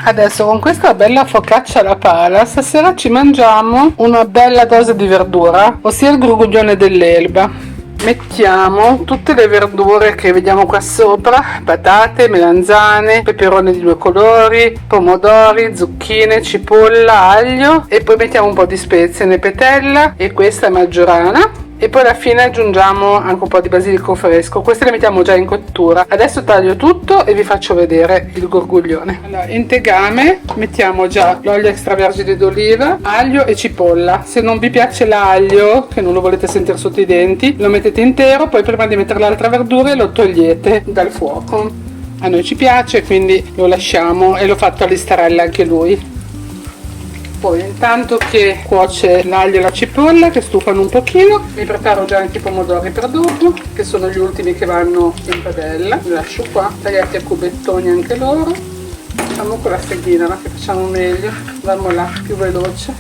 Adesso con questa bella focaccia alla pala stasera ci mangiamo una bella dose di verdura, ossia il gorgoglione dell'Elba. Mettiamo tutte le verdure che vediamo qua sopra: patate, melanzane, peperoni di 2 colori, pomodori, zucchine, cipolla, aglio, e poi mettiamo un po' di spezie, nepetella, e questa è maggiorana. E poi alla fine aggiungiamo anche un po' di basilico fresco. Queste le mettiamo già in cottura. Adesso taglio tutto e vi faccio vedere il gorgoglione. Allora, in tegame mettiamo già l'olio extravergine d'oliva, aglio e cipolla. Se non vi piace l'aglio, che non lo volete sentire sotto i denti, lo mettete intero, poi prima di mettere l'altra verdura lo togliete dal fuoco. A noi ci piace, quindi lo lasciamo, e l'ho fatto a listarella anche lui. Poi intanto che cuoce l'aglio e la cipolla che stufano un pochino, mi preparo già anche i pomodori per dopo, che sono gli ultimi che vanno in padella. Li lascio qua, tagliati a cubettoni anche loro. Facciamo con la seghina, no? Che facciamo meglio, andiamo là, più veloce.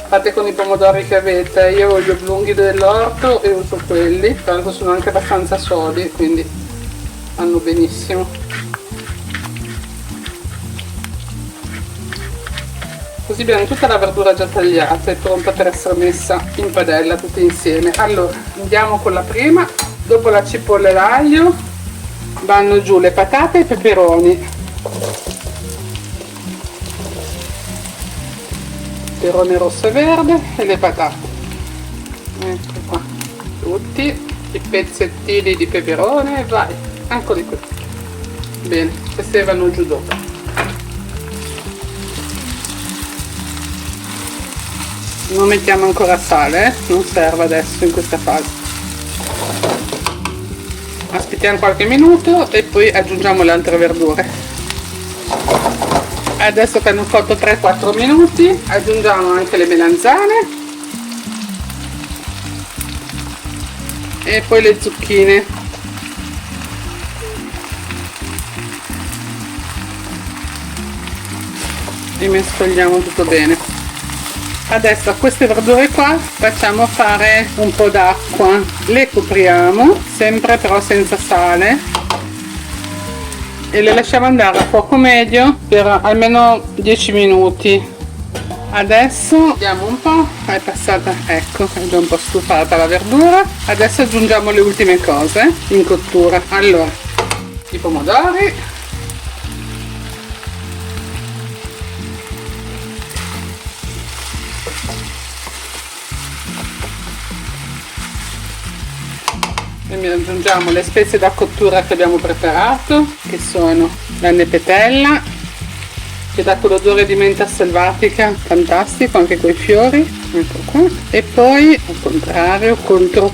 Fate con i pomodori che avete, io ho gli oblunghi dell'orto e uso quelli, tra l'altro sono anche abbastanza soli, quindi vanno benissimo. Così abbiamo tutta la verdura già tagliata e pronta per essere messa in padella tutte insieme. Allora, andiamo con la prima. Dopo la cipolla e l'aglio vanno giù le patate e i peperoni. Peperone rosso e verde e le patate. Ecco qua, tutti i pezzettini di peperone, vai, eccoli qui. Bene, queste vanno giù dopo. Non mettiamo ancora sale, non serve adesso in questa fase. Aspettiamo qualche minuto e poi aggiungiamo le altre verdure. Adesso che hanno cotto 3-4 minuti aggiungiamo anche le melanzane e poi le zucchine. E mescoliamo tutto bene. Adesso a queste verdure qua facciamo fare un po' d'acqua, le copriamo, sempre però senza sale, e le lasciamo andare a fuoco medio per almeno 10 minuti. Adesso vediamo un po', è passata, ecco, è già un po' stufata la verdura. Adesso aggiungiamo le ultime cose in cottura. Allora, i pomodori, e aggiungiamo le spezie da cottura che abbiamo preparato, che sono la nepetella, che dà quell'odore di menta selvatica fantastico anche coi fiori, ecco qua. E poi al contrario, contro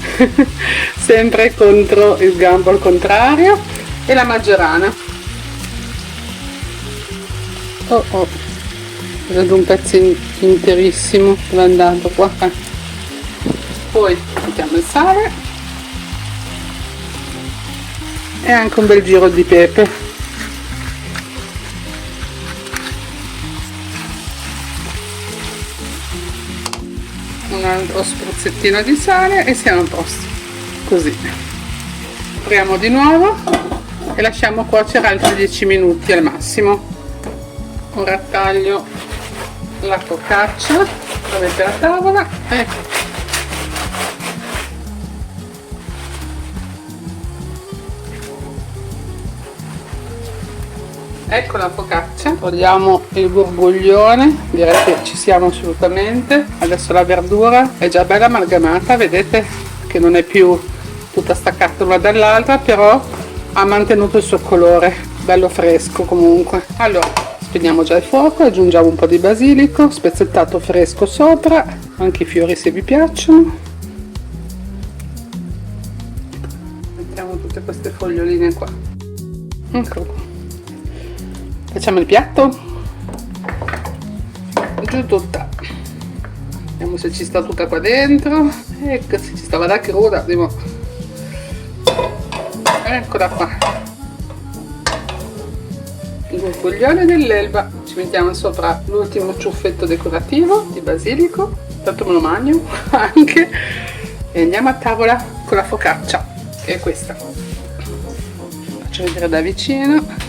sempre contro il gambo al contrario, e la maggiorana. Oh, ho preso un pezzo interissimo, è andato qua. Poi mettiamo il sale e anche un bel giro di pepe. Un altro spruzzettino di sale e siamo a posto. Così apriamo di nuovo e lasciamo cuocere altri 10 minuti al massimo. Ora taglio la focaccia, la metto a tavola e ecco la focaccia. Togliamo il gorgoglione, direi che ci siamo assolutamente. Adesso la verdura è già bella amalgamata, vedete che non è più tutta staccata una dall'altra, però ha mantenuto il suo colore, bello fresco comunque. Allora, spegniamo già il fuoco, aggiungiamo un po' di basilico spezzettato fresco sopra, anche i fiori se vi piacciono. Mettiamo tutte queste foglioline qua. Ecco qua. Facciamo il piatto, giù tutta, vediamo se ci sta tutta qua dentro. Ecco, se ci stava da cruda, eccola qua, il gorgoglione dell'Elba. Ci mettiamo sopra l'ultimo ciuffetto decorativo di basilico, tanto me lo mangio anche, e andiamo a tavola con la focaccia, che è questa. Faccio vedere da vicino.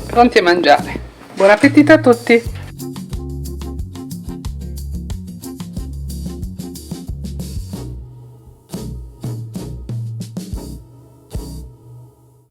pronti a mangiare. Buon appetito a tutti!